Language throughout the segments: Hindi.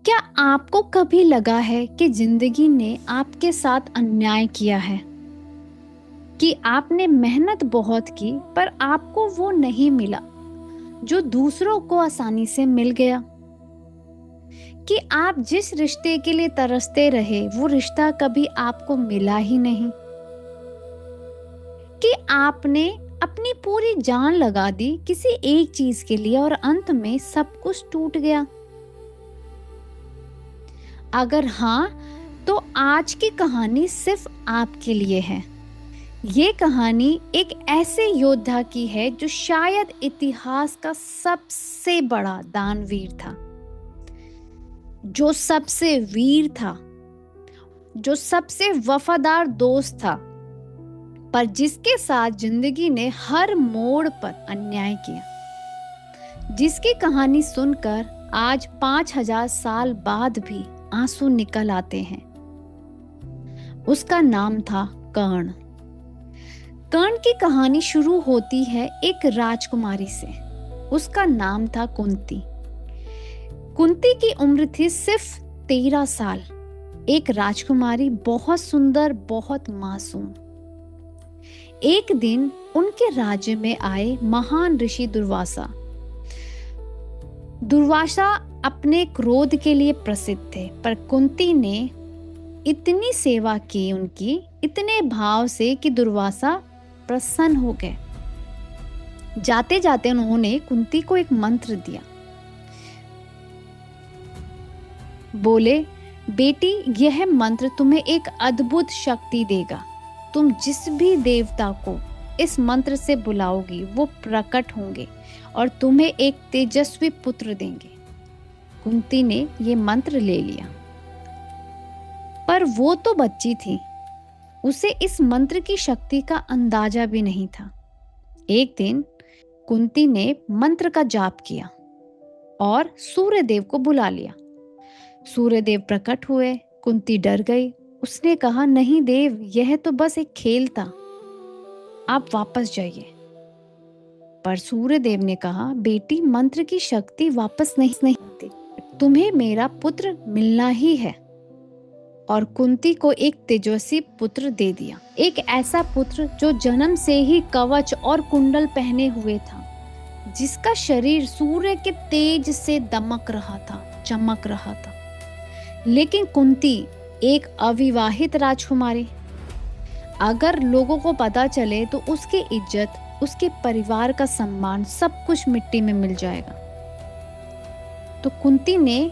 क्या आपको कभी लगा है कि जिंदगी ने आपके साथ अन्याय किया है? कि आपने मेहनत बहुत की पर आपको वो नहीं मिला जो दूसरों को आसानी से मिल गया? कि आप जिस रिश्ते के लिए तरसते रहे वो रिश्ता कभी आपको मिला ही नहीं? कि आपने अपनी पूरी जान लगा दी किसी एक चीज के लिए और अंत में सब कुछ टूट गया? अगर हाँ, तो आज की कहानी सिर्फ आपके लिए है। ये कहानी एक ऐसे योद्धा की है जो शायद इतिहास का सबसे बड़ा दानवीर था, जो सबसे वीर था, जो सबसे वफादार दोस्त था, पर जिसके साथ जिंदगी ने हर मोड़ पर अन्याय किया, जिसकी कहानी सुनकर आज 5000 साल बाद भी आंसू निकल आते हैं। उसका नाम था कर्ण। कर्ण की कहानी शुरू होती है एक राजकुमारी से। उसका नाम था कुंती। कुंती की उम्र थी सिर्फ 13 साल। एक राजकुमारी, बहुत सुंदर, बहुत मासूम। एक दिन उनके राज्य में आए महान ऋषि दुर्वासा। दुर्वासा अपने क्रोध के लिए प्रसिद्ध थे, पर कुंती ने इतनी सेवा की उनकी, इतने भाव से कि दुर्वासा प्रसन्न हो गए। जाते जाते उन्होंने कुंती को एक मंत्र दिया। बोले, बेटी, यह मंत्र तुम्हें एक अद्भुत शक्ति देगा। तुम जिस भी देवता को इस मंत्र से बुलाओगी वो प्रकट होंगे और तुम्हें एक तेजस्वी पुत्र देंगे। कुंती ने ये मंत्र ले लिया, पर वो तो बच्ची थी, उसे इस मंत्र की शक्ति का अंदाजा भी नहीं था। एक दिन कुंती ने मंत्र का जाप किया और सूर्यदेव को बुला लिया। सूर्यदेव प्रकट हुए। कुंती डर गई। उसने कहा, नहीं देव, यह तो बस एक खेल था, आप वापस जाइए। पर सूर्यदेव ने कहा, बेटी, मंत्र की शक्ति वापस नहीं आती, तुम्हें मेरा पुत्र मिलना ही है। और कुंती को एक तेजस्वी पुत्र दे दिया। एक ऐसा पुत्र जो जन्म से ही कवच और कुंडल पहने हुए था, जिसका शरीर सूर्य के तेज से दमक रहा था, चमक रहा था। लेकिन कुंती एक अविवाहित राजकुमारी, अगर लोगों को पता चले तो उसकी इज्जत, उसके परिवार का सम्मान, सब कुछ मिट्टी में मिल जाएगा। तो कुंती ने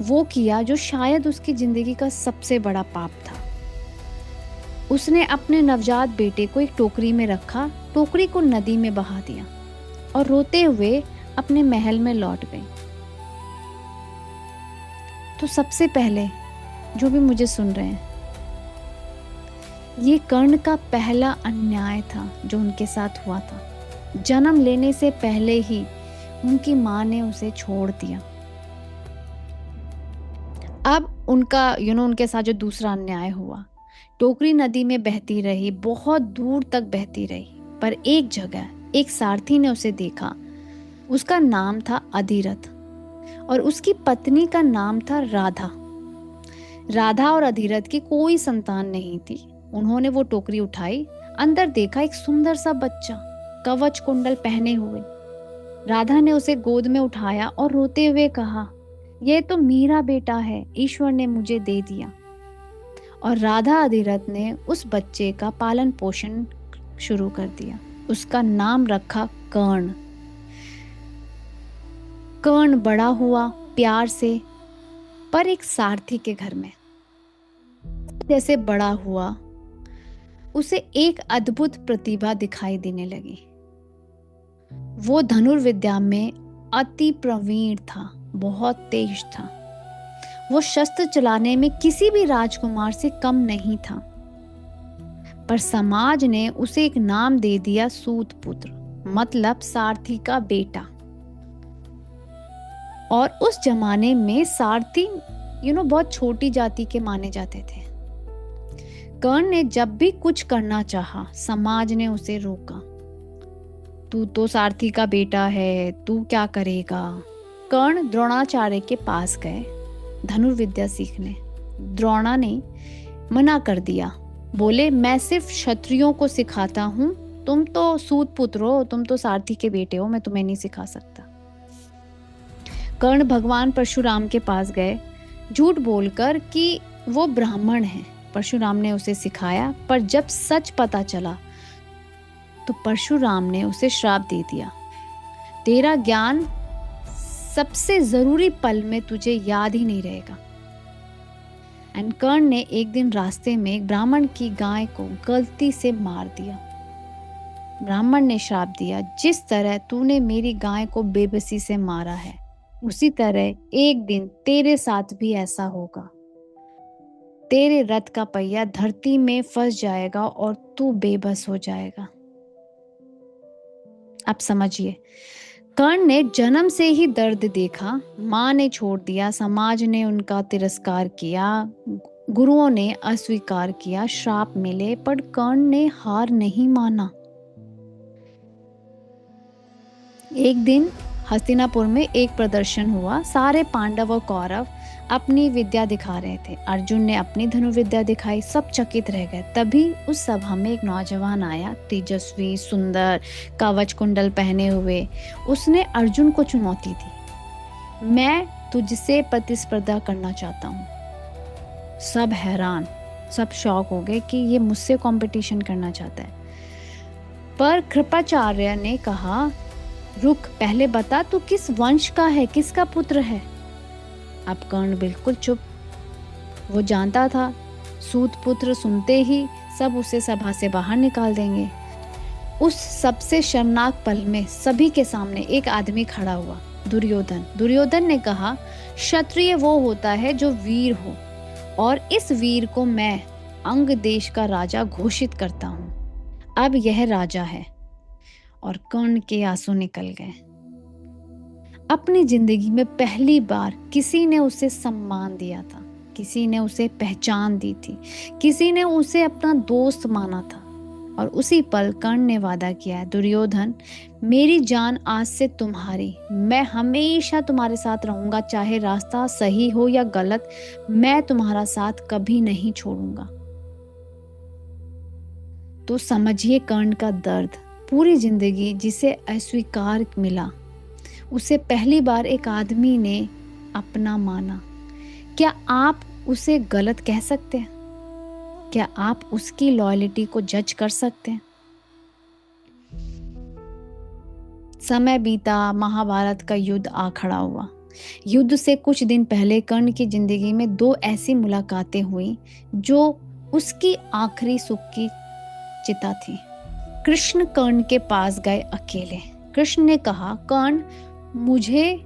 वो किया जो शायद उसकी जिंदगी का सबसे बड़ा पाप था। उसने अपने नवजात बेटे को एक टोकरी में रखा, टोकरी को नदी में बहा दिया और रोते हुए अपने महल में लौट गई। तो सबसे पहले जो भी मुझे सुन रहे हैं, ये कर्ण का पहला अन्याय था जो उनके साथ हुआ था। जन्म लेने से पहले ही उनकी माँ ने उसे छोड़ दिया। अब उनका उनके साथ जो दूसरा अन्याय हुआ, टोकरी नदी में बहती रही, बहुत दूर तक बहती रही, पर एक जगह एक सारथी ने उसे देखा। उसका नाम था अधिरथ और उसकी पत्नी का नाम था राधा। राधा और अधिरथ की कोई संतान नहीं थी। उन्होंने वो टोकरी उठाई, अंदर देखा एक सुंदर सा बच्चा, कवच कुंडल पहने हुए। राधा ने उसे गोद में उठाया और रोते हुए कहा, यह तो मेरा बेटा है, ईश्वर ने मुझे दे दिया। और राधा अधिरथ ने उस बच्चे का पालन पोषण शुरू कर दिया। उसका नाम रखा कर्ण। कर्ण बड़ा हुआ प्यार से, पर एक सारथी के घर में। जैसे बड़ा हुआ, उसे एक अद्भुत प्रतिभा दिखाई देने लगी। वो धनुर्विद्या में अति प्रवीण था, बहुत तेज था। वो शस्त्र चलाने में किसी भी राजकुमार से कम नहीं था। पर समाज ने उसे एक नाम दे दिया, सूत पुत्र, मतलब सारथी का बेटा। और उस जमाने में सारथी बहुत छोटी जाति के माने जाते थे। कर्ण ने जब भी कुछ करना चाहा, समाज ने उसे रोका। तू तो सारथी का बेटा है, तू क्या करेगा? कर्ण द्रोणाचार्य के पास गए धनुर्विद्या सीखने। द्रोणा ने मना कर दिया, बोले मैं सिर्फ क्षत्रियों को सिखाता हूँ, तुम तो सूत पुत्र हो, तुम तो सारथी के बेटे हो, मैं तुम्हें नहीं सिखा सकता। कर्ण भगवान परशुराम के पास गए झूठ बोलकर कि वो ब्राह्मण हैं। परशुराम ने उसे सिखाया, पर जब सच पता चला तो परशुराम ने उसे श्राप दे दिया, तेरा ज्ञान सबसे जरूरी पल में तुझे याद ही नहीं रहेगा। एंड कर्ण ने एक दिन रास्ते में एक ब्राह्मण की गाय को गलती से मार दिया। ब्राह्मण ने श्राप दिया, जिस तरह तूने मेरी गाय को बेबसी से मारा है, उसी तरह एक दिन तेरे साथ भी ऐसा होगा। तेरे रथ का पहिया धरती में फंस जाएगा और तू बेबस हो जाएगा। अब समझिए, कर्ण ने जन्म से ही दर्द देखा। माँ ने छोड़ दिया, समाज ने उनका तिरस्कार किया, गुरुओं ने अस्वीकार किया, श्राप मिले, पर कर्ण ने हार नहीं माना। एक दिन हस्तिनापुर में एक प्रदर्शन हुआ। सारे पांडव और कौरव अपनी विद्या दिखा रहे थे। अर्जुन ने अपनी धनुर्विद्या दिखाई, सब चकित रह गए। तभी उस सभा में एक नौजवान आया, तेजस्वी, सुंदर, कवच कुंडल पहने हुए। उसने अर्जुन को चुनौती दी, मैं तुझसे प्रतिस्पर्धा करना चाहता हूँ। सब हैरान, सब शॉक हो गए कि ये मुझसे कंपटीशन करना चाहता है। पर कृपाचार्य ने कहा, रुक, पहले बता तू किस वंश का है, किसका पुत्र है। अब कर्ण बिल्कुल चुप। वो जानता था सूत पुत्र सुनते ही सब उसे सभा से बाहर निकाल देंगे। उस सबसे शर्मनाक पल में सभी के सामने एक आदमी खड़ा हुआ, दुर्योधन। दुर्योधन ने कहा, क्षत्रिय वो होता है जो वीर हो, और इस वीर को मैं अंग देश का राजा घोषित करता हूँ। अब यह राजा है। और कर्ण के आंसू निकल गए। अपनी जिंदगी में पहली बार किसी ने उसे सम्मान दिया था, किसी ने उसे पहचान दी थी, किसी ने उसे अपना दोस्त माना था। और उसी पल कर्ण ने वादा किया, दुर्योधन, मेरी जान आज से तुम्हारी, मैं हमेशा तुम्हारे साथ रहूंगा, चाहे रास्ता सही हो या गलत, मैं तुम्हारा साथ कभी नहीं छोड़ूंगा। तो समझिए कर्ण का दर्द। पूरी जिंदगी जिसे अस्वीकार मिला, उसे पहली बार एक आदमी ने अपना माना। क्या आप उसे गलत कह सकते हैं? क्या आप उसकी लॉयल्टी को जज कर सकते हैं? समय बीता, महाभारत का युद्ध आ खड़ा हुआ। युद्ध से कुछ दिन पहले कर्ण की जिंदगी में दो ऐसी मुलाकातें हुई जो उसकी आखिरी सुख की चिता थी। कृष्ण कर्ण के पास गए अकेले। कृष्ण ने कहा, कर्ण, मुझे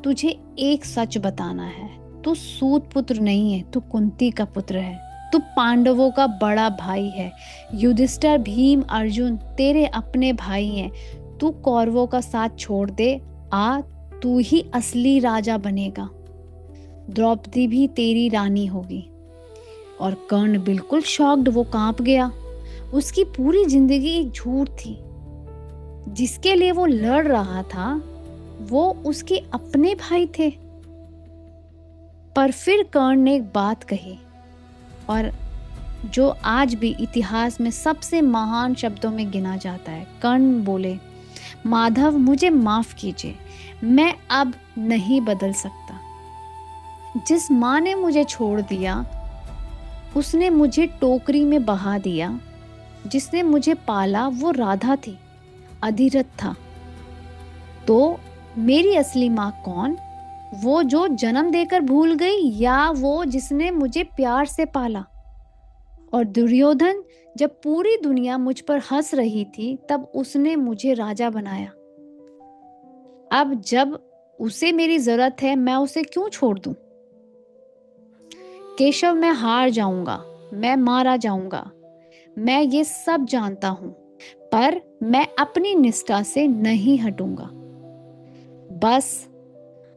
तुझे एक सच बताना है। तू सूत पुत्र नहीं है, तू कुंती का पुत्र है। तू पांडवों का बड़ा भाई है। युधिष्ठिर, भीम, अर्जुन तेरे अपने भाई हैं। तू कौरवों का साथ छोड़ दे, तू ही असली राजा बनेगा। द्रौपदी भी तेरी रानी होगी। और कर्ण बिल्कुल शॉक्ड, वो कांप गया। उसकी पूरी जिंदगी एक झूठ थी। जिसके लिए वो लड़ रहा था वो उसके अपने भाई थे। पर फिर कर्ण ने एक बात कही, और जो आज भी इतिहास में सबसे महान शब्दों में गिना जाता है। कर्ण बोले, माधव, मुझे माफ कीजिए, मैं अब नहीं बदल सकता। जिस माँ ने मुझे छोड़ दिया, उसने मुझे टोकरी में बहा दिया। जिसने मुझे पाला वो राधा थी, अधिरथ था। तो मेरी असली माँ कौन? वो जो जन्म देकर भूल गई, या वो जिसने मुझे प्यार से पाला? और दुर्योधन, जब पूरी दुनिया मुझ पर हंस रही थी, तब उसने मुझे राजा बनाया। अब जब उसे मेरी जरूरत है, मैं उसे क्यों छोड़ दूं? केशव, मैं हार जाऊंगा, मैं मारा जाऊंगा, मैं ये सब जानता हूं, पर मैं अपनी निष्ठा से नहीं हटूंगा। बस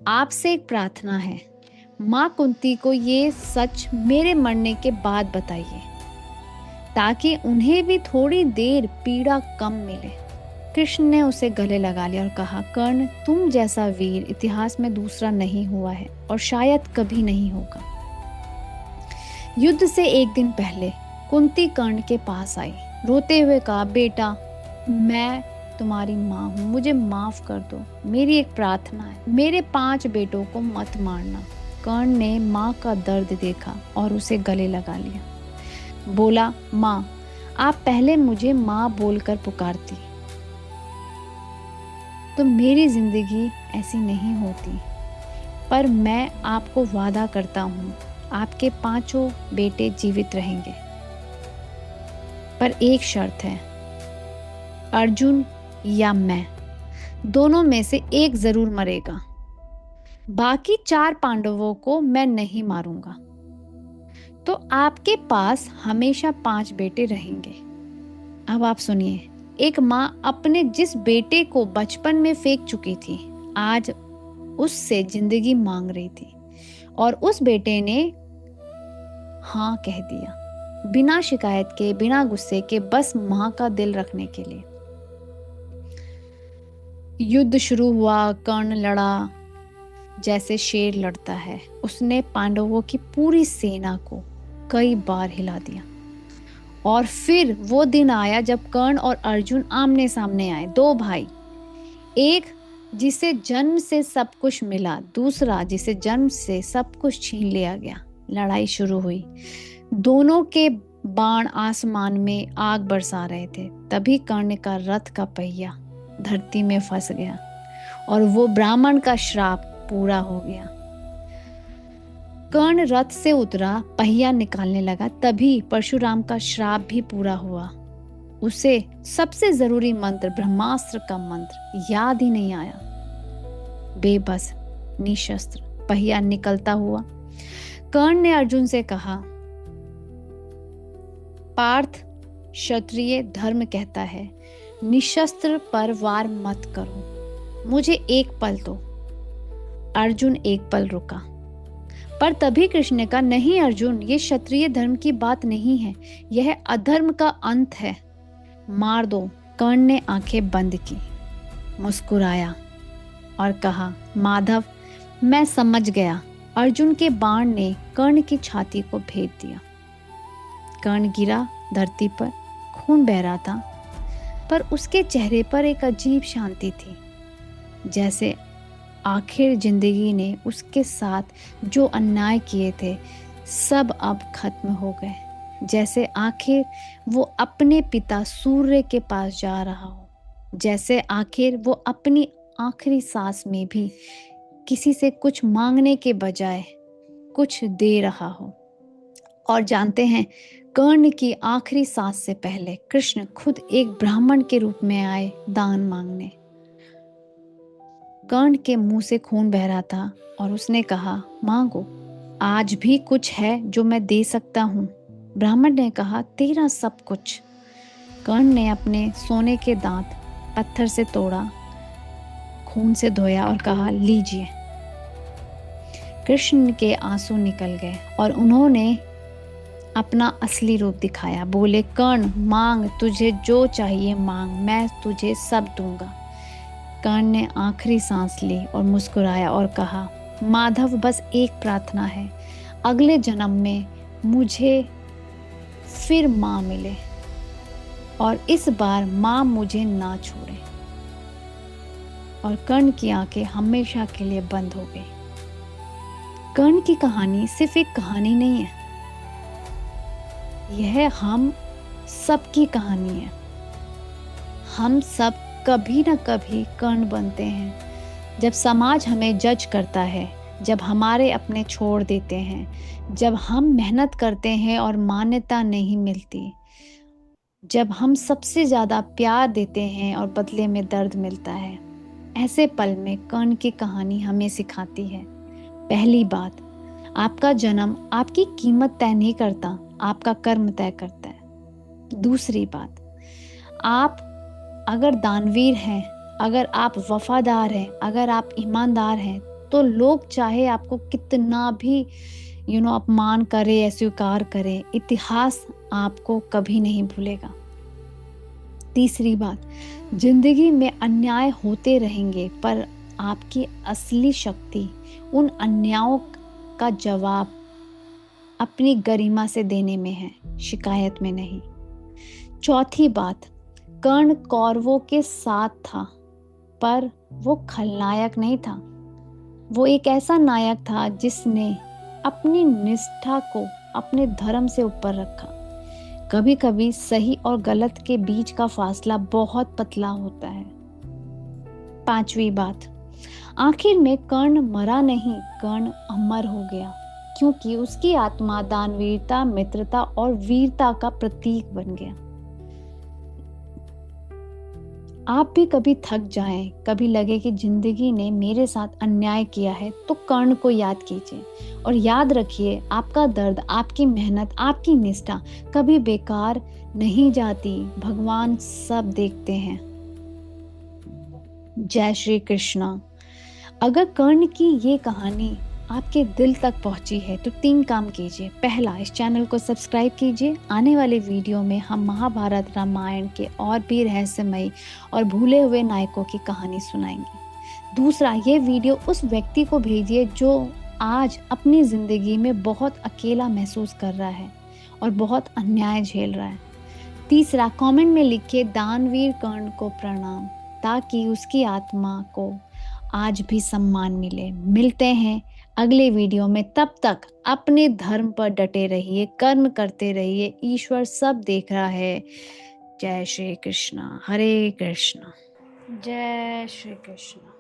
आपसे एक प्रार्थना है, माँ कुंती को ये सच मेरे मरने के बाद बताइए, ताकि उन्हें भी थोड़ी देर पीड़ा कम मिले। कृष्ण ने उसे गले लगा लिया और कहा, कर्ण, तुम जैसा वीर इतिहास में दूसरा नहीं हुआ है और शायद कभी नहीं होगा। युद्ध से एक दिन पहले कुंती कर्ण के पास आई, रोते हुए कहा, बेटा, मैं तुम्हारी माँ हूँ, मुझे माफ कर दो। मेरी एक प्रार्थना है, मेरे 5 बेटों को मत मारना। कर्ण ने माँ का दर्द देखा और उसे गले लगा लिया। बोला, माँ, आप पहले मुझे माँ बोलकर पुकारती तो मेरी जिंदगी ऐसी नहीं होती। पर मैं आपको वादा करता हूँ, आपके 5 बेटे जीवित रहेंगे। पर एक शर्त है, अर्जुन या मैं, दोनों में से एक जरूर मरेगा। बाकी 4 पांडवों को मैं नहीं मारूंगा। तो आपके पास हमेशा 5 बेटे रहेंगे। अब आप सुनिए, एक माँ अपने जिस बेटे को बचपन में फेंक चुकी थी, आज उससे जिंदगी मांग रही थी और उस बेटे ने हाँ कह दिया, बिना शिकायत के, बिना गुस्से के, बस माँ का दिल रखने के लिए। युद्ध शुरू हुआ। कर्ण लड़ा जैसे शेर लड़ता है। उसने पांडवों की पूरी सेना को कई बार हिला दिया। और फिर वो दिन आया जब कर्ण और अर्जुन आमने सामने आए, 2 भाई, एक जिसे जन्म से सब कुछ मिला, दूसरा जिसे जन्म से सब कुछ छीन लिया गया। लड़ाई शुरू हुई। दोनों के बाण आसमान में आग बरसा रहे थे। तभी कर्ण का रथ का पहिया धरती में फंस गया और वो ब्राह्मण का श्राप पूरा हो गया। कर्ण रथ से उतरा, पहिया निकालने लगा, तभी परशुराम का श्राप भी पूरा हुआ। उसे सबसे जरूरी मंत्र, ब्रह्मास्त्र का मंत्र, याद ही नहीं आया। बेबस, निशस्त्र, पहिया निकलता हुआ कर्ण ने अर्जुन से कहा, पार्थ, क्षत्रिय धर्म कहता है निशस्त्र पर वार मत करो, मुझे एक पल दो। अर्जुन एक पल रुका, पर तभी कृष्ण ने कहा, नहीं अर्जुन, ये क्षत्रिय धर्म की बात नहीं है, यह अधर्म का अंत है, मार दो। कर्ण ने आंखें बंद की, मुस्कुराया और कहा, माधव, मैं समझ गया। अर्जुन के बाण ने कर्ण की छाती को भेद दिया। कर्ण गिरा धरती पर, खून बह रहा था, पर उसके चेहरे पर एक अजीब शांति थी, जैसे आखिर जिंदगी ने उसके साथ जो अन्याय किए थे सब अब खत्म हो गए। जैसे आखिर वो अपने पिता सूर्य के पास जा रहा हो, जैसे आखिर वो अपनी आखिरी सांस में भी किसी से कुछ मांगने के बजाय कुछ दे रहा हो। और जानते हैं, कर्ण की आखिरी सांस से पहले कृष्ण खुद एक ब्राह्मण के रूप में आए दान मांगने। कर्ण के मुंह से खून बह रहा था और उसने कहा, मांगो, आज भी कुछ है जो मैं दे सकता हूँ। ब्राह्मण ने कहा, तेरा सब कुछ। कर्ण ने अपने सोने के दांत पत्थर से तोड़ा, खून से धोया और कहा, लीजिए। कृष्ण के आंसू निकल गए और उन्होंने अपना असली रूप दिखाया। बोले, कर्ण, मांग, तुझे जो चाहिए मांग, मैं तुझे सब दूंगा। कर्ण ने आखिरी सांस ली और मुस्कुराया और कहा, माधव, बस एक प्रार्थना है, अगले जन्म में मुझे फिर माँ मिले और इस बार माँ मुझे ना छोड़े। और कर्ण की आंखें हमेशा के लिए बंद हो गई। कर्ण की कहानी सिर्फ एक कहानी नहीं है, यह हम सबकी कहानी है। हम सब कभी न कभी कर्ण बनते हैं। जब समाज हमें जज करता है, जब हमारे अपने छोड़ देते हैं, जब हम मेहनत करते हैं और मान्यता नहीं मिलती, जब हम सबसे ज़्यादा प्यार देते हैं और बदले में दर्द मिलता है, ऐसे पल में कर्ण की कहानी हमें सिखाती है, पहली बात, आपका जन्म आपकी कीमत तय नहीं करता, आपका कर्म तय करता है। दूसरी बात, आप अगर दानवीर हैं, अगर आप वफादार हैं, अगर आप ईमानदार हैं, तो लोग चाहे आपको कितना भी अपमान करे, अस्वीकार करे, इतिहास आपको कभी नहीं भूलेगा। तीसरी बात, जिंदगी में अन्याय होते रहेंगे, पर आपकी असली शक्ति उन अन्यायों का जवाब अपनी गरिमा से देने में है, शिकायत में नहीं। चौथी बात, कर्ण कौरवों के साथ था, पर वो खलनायक नहीं था। वो एक ऐसा नायक था जिसने अपनी निष्ठा को अपने धर्म से ऊपर रखा। कभी कभी सही और गलत के बीच का फासला बहुत पतला होता है। पांचवी बात, आखिर में कर्ण मरा नहीं, कर्ण अमर हो गया, क्योंकि उसकी आत्मा दानवीरता, मित्रता और वीरता का प्रतीक बन गया। आप भी कभी थक जाएं, कभी लगे कि जिंदगी ने मेरे साथ अन्याय किया है, तो कर्ण को याद कीजिए और याद रखिए, आपका दर्द, आपकी मेहनत, आपकी निष्ठा कभी बेकार नहीं जाती। भगवान सब देखते हैं। जय श्री कृष्णा। अगर कर्ण की ये कहानी आपके दिल तक पहुंची है तो 3 काम कीजिए। पहला, इस चैनल को सब्सक्राइब कीजिए। आने वाले वीडियो में हम महाभारत, रामायण के और भी रहस्यमयी और भूले हुए नायकों की कहानी सुनाएंगे। दूसरा, ये वीडियो उस व्यक्ति को भेजिए जो आज अपनी ज़िंदगी में बहुत अकेला महसूस कर रहा है और बहुत अन्याय झेल रहा है। तीसरा, कमेंट में लिखिए दानवीर कर्ण को प्रणाम, ताकि उसकी आत्मा को आज भी सम्मान मिले। मिलते हैं अगले वीडियो में, तब तक अपने धर्म पर डटे रहिए, कर्म करते रहिए, ईश्वर सब देख रहा है। जय श्री कृष्णा। हरे कृष्णा। जय श्री कृष्णा।